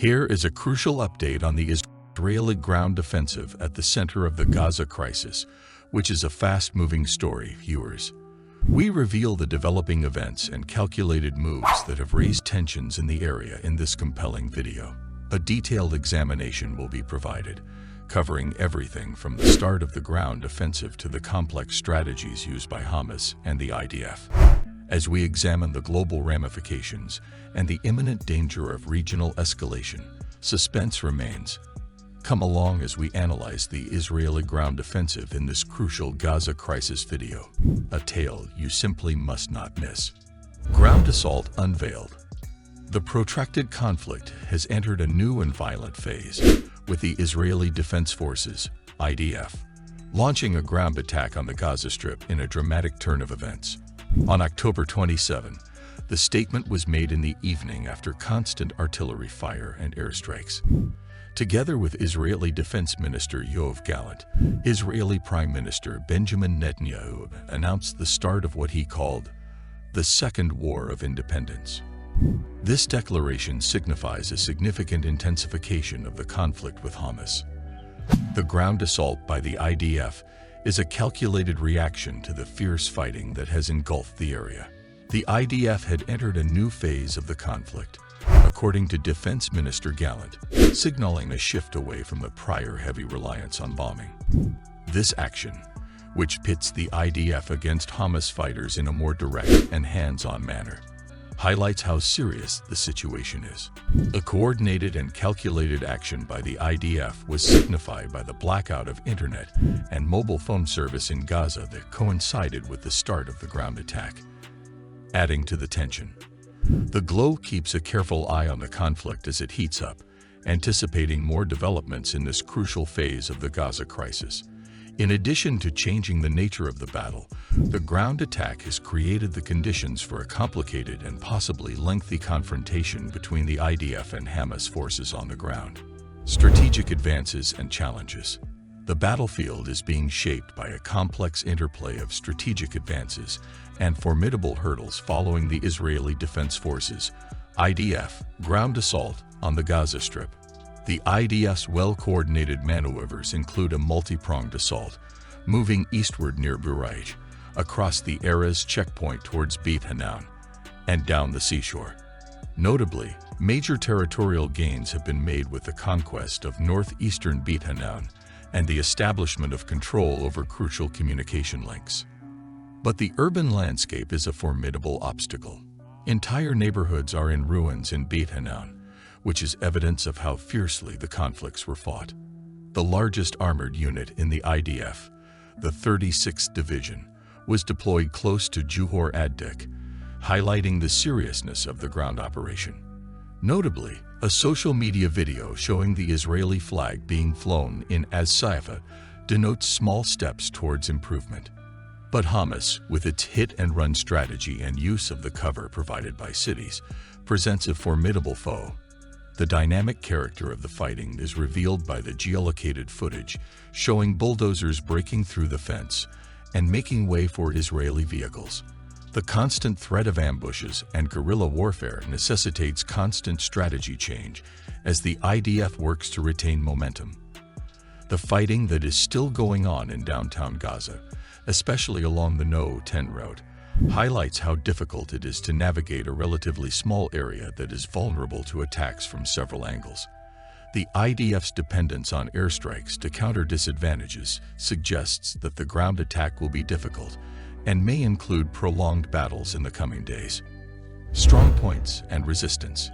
Here is a crucial update on the Israeli ground offensive at the center of the Gaza Crisis, which is a fast-moving story, viewers. We reveal the developing events and calculated moves that have raised tensions in the area in this compelling video. A detailed examination will be provided, covering everything from the start of the ground offensive to the complex strategies used by Hamas and the IDF. As we examine the global ramifications and the imminent danger of regional escalation, suspense remains. Come along as we analyze the Israeli ground offensive in this crucial Gaza Crisis video, a tale you simply must not miss. Ground Assault Unveiled. The protracted conflict has entered a new and violent phase, with the Israeli Defense Forces, IDF, launching a ground attack on the Gaza Strip in a dramatic turn of events. On October 27, the statement was made in the evening after constant artillery fire and airstrikes. Together with Israeli Defense Minister Yoav Gallant, Israeli Prime Minister Benjamin Netanyahu announced the start of what he called the Second War of Independence. This declaration signifies a significant intensification of the conflict with Hamas. The ground assault by the IDF is a calculated reaction to the fierce fighting that has engulfed the area. The IDF had entered a new phase of the conflict, according to Defense Minister Gallant, signaling a shift away from the prior heavy reliance on bombing. This action, which pits the IDF against Hamas fighters in a more direct and hands-on manner, highlights how serious the situation is. A coordinated and calculated action by the IDF was signified by the blackout of internet and mobile phone service in Gaza that coincided with the start of the ground attack. Adding to the tension, the Globe keeps a careful eye on the conflict as it heats up, anticipating more developments in this crucial phase of the Gaza crisis. In addition to changing the nature of the battle, the ground attack has created the conditions for a complicated and possibly lengthy confrontation between the IDF and Hamas forces on the ground. Strategic advances and challenges. The battlefield is being shaped by a complex interplay of strategic advances and formidable hurdles following the Israeli Defense Forces, IDF, ground assault on the Gaza Strip. The IDF's well-coordinated maneuvers include a multi-pronged assault, moving eastward near Buraij, across the Erez checkpoint towards Beit Hanan, and down the seashore. Notably, major territorial gains have been made with the conquest of northeastern Beit Hanan and the establishment of control over crucial communication links. But the urban landscape is a formidable obstacle. Entire neighborhoods are in ruins in Beit Hanan, which is evidence of how fiercely the conflicts were fought. The largest armored unit in the IDF, the 36th Division, was deployed close to Juhor Addek, highlighting the seriousness of the ground operation. Notably, a social media video showing the Israeli flag being flown in As-Saifa denotes small steps towards improvement. But Hamas, with its hit-and-run strategy and use of the cover provided by cities, presents a formidable foe. The dynamic character of the fighting is revealed by the geolocated footage, showing bulldozers breaking through the fence and making way for Israeli vehicles. The constant threat of ambushes and guerrilla warfare necessitates constant strategy change as the IDF works to retain momentum. The fighting that is still going on in downtown Gaza, especially along the No 10 route, highlights how difficult it is to navigate a relatively small area that is vulnerable to attacks from several angles. The IDF's dependence on airstrikes to counter disadvantages suggests that the ground attack will be difficult and may include prolonged battles in the coming days. Strongpoints and Resistance.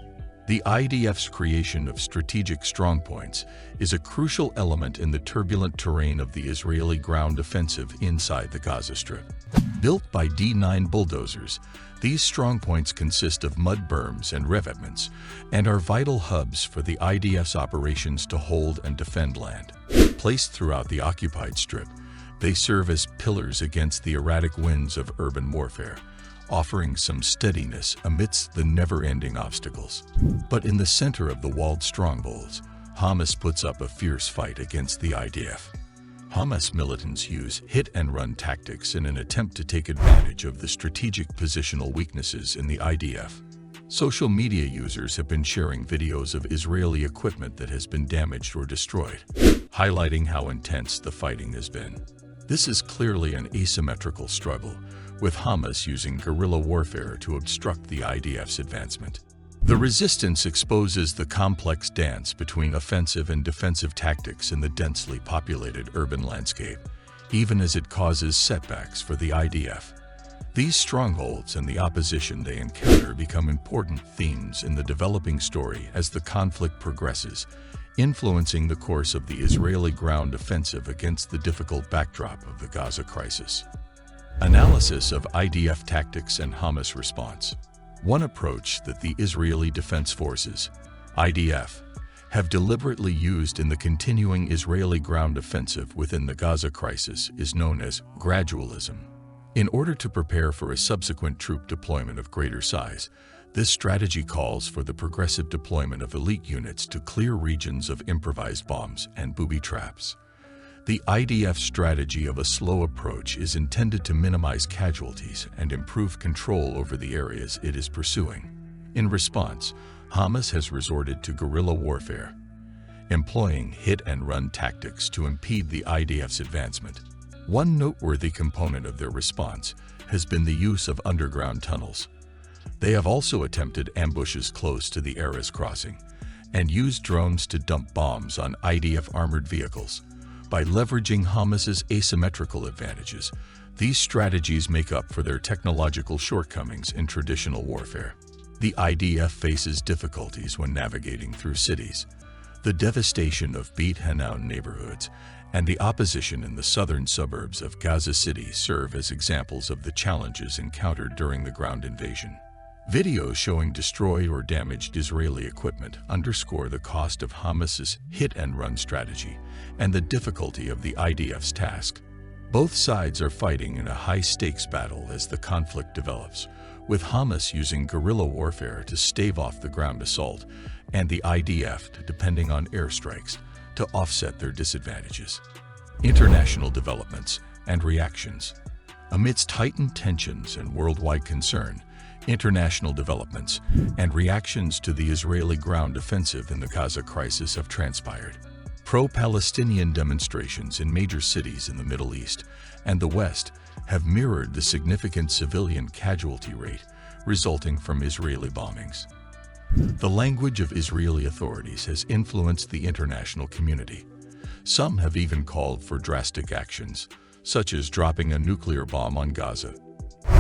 The IDF's creation of strategic strongpoints is a crucial element in the turbulent terrain of the Israeli ground offensive inside the Gaza Strip. Built by D9 bulldozers, these strongpoints consist of mud berms and revetments and are vital hubs for the IDF's operations to hold and defend land. Placed throughout the occupied strip, they serve as pillars against the erratic winds of urban warfare, offering some steadiness amidst the never-ending obstacles. But in the center of the walled strongholds, Hamas puts up a fierce fight against the IDF. Hamas militants use hit-and-run tactics in an attempt to take advantage of the strategic positional weaknesses in the IDF. Social media users have been sharing videos of Israeli equipment that has been damaged or destroyed, highlighting how intense the fighting has been. This is clearly an asymmetrical struggle, with Hamas using guerrilla warfare to obstruct the IDF's advancement. The resistance exposes the complex dance between offensive and defensive tactics in the densely populated urban landscape, even as it causes setbacks for the IDF. These strongholds and the opposition they encounter become important themes in the developing story as the conflict progresses, influencing the course of the Israeli ground offensive against the difficult backdrop of the Gaza crisis. Analysis of IDF tactics and Hamas response. One approach that the Israeli Defense Forces, IDF, have deliberately used in the continuing Israeli ground offensive within the Gaza crisis is known as gradualism. In order to prepare for a subsequent troop deployment of greater size, this strategy calls for the progressive deployment of elite units to clear regions of improvised bombs and booby traps. The IDF strategy of a slow approach is intended to minimize casualties and improve control over the areas it is pursuing. In response, Hamas has resorted to guerrilla warfare, employing hit-and-run tactics to impede the IDF's advancement. One noteworthy component of their response has been the use of underground tunnels. They have also attempted ambushes close to the Erez crossing and used drones to dump bombs on IDF armored vehicles. By leveraging Hamas's asymmetrical advantages, these strategies make up for their technological shortcomings in traditional warfare. The IDF faces difficulties when navigating through cities. The devastation of Beit Hanoun neighborhoods and the opposition in the southern suburbs of Gaza City serve as examples of the challenges encountered during the ground invasion. Videos showing destroyed or damaged Israeli equipment underscore the cost of Hamas's hit-and-run strategy and the difficulty of the IDF's task. Both sides are fighting in a high-stakes battle as the conflict develops, with Hamas using guerrilla warfare to stave off the ground assault and the IDF depending on airstrikes to offset their disadvantages. International developments and reactions. Amidst heightened tensions and worldwide concern, international developments and reactions to the Israeli ground offensive in the Gaza crisis have transpired. Pro-Palestinian demonstrations in major cities in the Middle East and the West have mirrored the significant civilian casualty rate resulting from Israeli bombings. The language of Israeli authorities has influenced the international community. Some have even called for drastic actions, such as dropping a nuclear bomb on Gaza.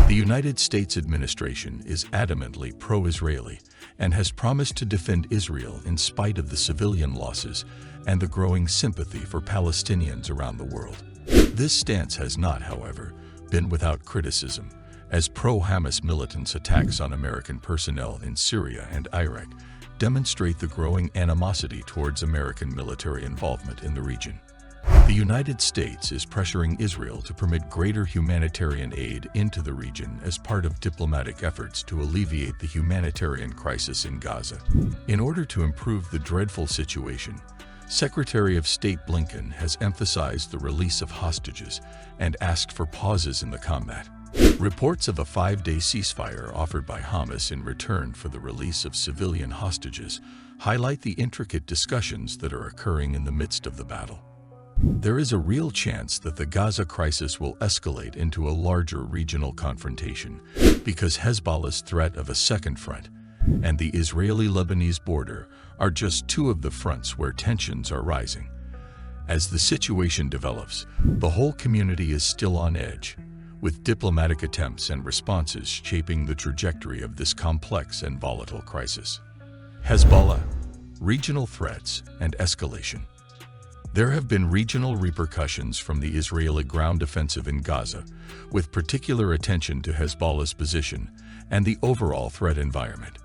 The United States administration is adamantly pro-Israeli and has promised to defend Israel in spite of the civilian losses and the growing sympathy for Palestinians around the world. This stance has not, however, been without criticism, as pro-Hamas militants' attacks on American personnel in Syria and Iraq demonstrate the growing animosity towards American military involvement in the region. The United States is pressuring Israel to permit greater humanitarian aid into the region as part of diplomatic efforts to alleviate the humanitarian crisis in Gaza. In order to improve the dreadful situation, Secretary of State Blinken has emphasized the release of hostages and asked for pauses in the combat. Reports of a 5-day ceasefire offered by Hamas in return for the release of civilian hostages highlight the intricate discussions that are occurring in the midst of the battle. There is a real chance that the Gaza crisis will escalate into a larger regional confrontation because Hezbollah's threat of a second front and the Israeli-Lebanese border are just two of the fronts where tensions are rising. As the situation develops, the whole community is still on edge, with diplomatic attempts and responses shaping the trajectory of this complex and volatile crisis. Hezbollah, regional threats and escalation. There have been regional repercussions from the Israeli ground offensive in Gaza, with particular attention to Hezbollah's position and the overall threat environment.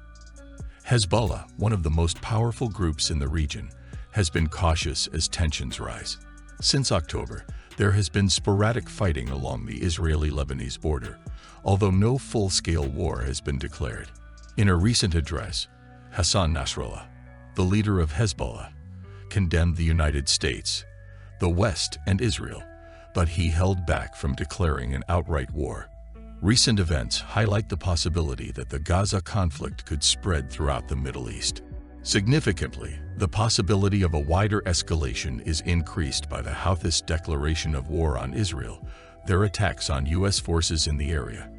Hezbollah, one of the most powerful groups in the region, has been cautious as tensions rise. Since October, there has been sporadic fighting along the Israeli-Lebanese border, although no full-scale war has been declared. In a recent address, Hassan Nasrallah, the leader of Hezbollah, condemned the United States, the West, and Israel, but he held back from declaring an outright war. Recent events highlight the possibility that the Gaza conflict could spread throughout the Middle East. Significantly, the possibility of a wider escalation is increased by the Houthis' declaration of war on Israel, their attacks on U.S. forces in the area,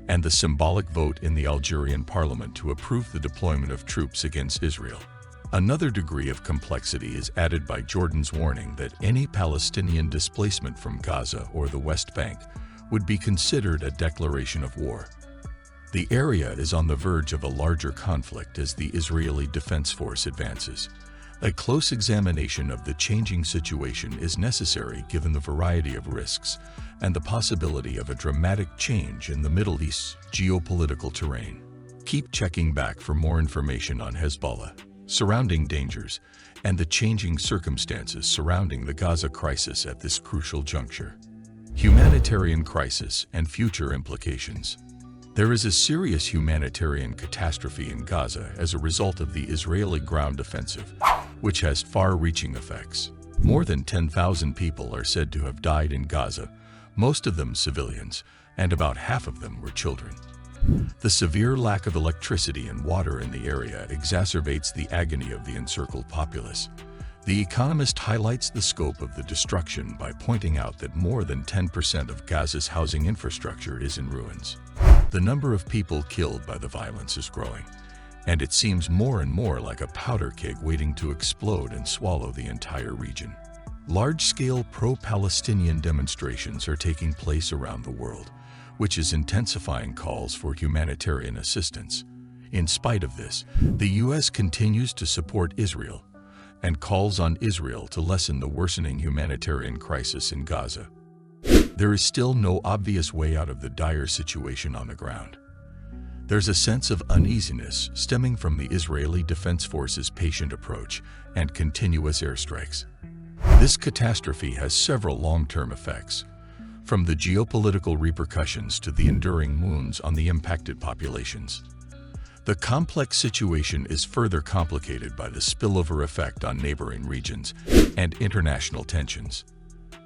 and the symbolic vote in the Algerian parliament to approve the deployment of troops against Israel. Another degree of complexity is added by Jordan's warning that any Palestinian displacement from Gaza or the West Bank would be considered a declaration of war. The area is on the verge of a larger conflict as the Israeli Defense Force advances. A close examination of the changing situation is necessary given the variety of risks and the possibility of a dramatic change in the Middle East's geopolitical terrain. Keep checking back for more information on Hezbollah, surrounding dangers, and the changing circumstances surrounding the Gaza crisis at this crucial juncture. Humanitarian crisis and future implications. There is a serious humanitarian catastrophe in Gaza as a result of the Israeli ground offensive, which has far-reaching effects. More than 10,000 people are said to have died in Gaza, most of them civilians, and about half of them were children. The severe lack of electricity and water in the area exacerbates the agony of the encircled populace. The Economist highlights the scope of the destruction by pointing out that more than 10% of Gaza's housing infrastructure is in ruins. The number of people killed by the violence is growing, and it seems more and more like a powder keg waiting to explode and swallow the entire region. Large-scale pro-Palestinian demonstrations are taking place around the world, which is intensifying calls for humanitarian assistance. In spite of this, the U.S. continues to support Israel and calls on Israel to lessen the worsening humanitarian crisis in Gaza. There is still no obvious way out of the dire situation on the ground. There's a sense of uneasiness stemming from the Israeli Defense Force's patient approach and continuous airstrikes. This catastrophe has several long-term effects, from the geopolitical repercussions to the enduring wounds on the impacted populations. The complex situation is further complicated by the spillover effect on neighboring regions and international tensions.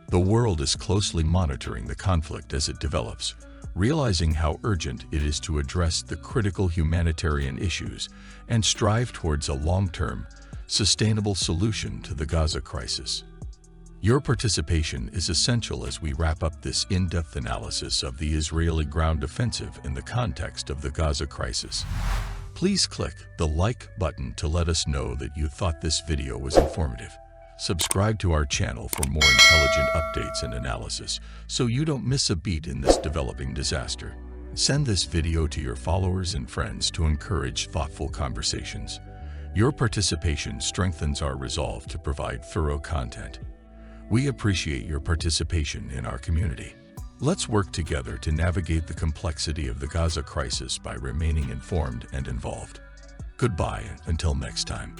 The world is closely monitoring the conflict as it develops, realizing how urgent it is to address the critical humanitarian issues and strive towards a long-term, sustainable solution to the Gaza crisis. Your participation is essential as we wrap up this in-depth analysis of the Israeli ground offensive in the context of the Gaza crisis. Please click the like button to let us know that you thought this video was informative. Subscribe to our channel for more intelligent updates and analysis so you don't miss a beat in this developing disaster. Send this video to your followers and friends to encourage thoughtful conversations. Your participation strengthens our resolve to provide thorough content. We appreciate your participation in our community. Let's work together to navigate the complexity of the Gaza crisis by remaining informed and involved. Goodbye until next time.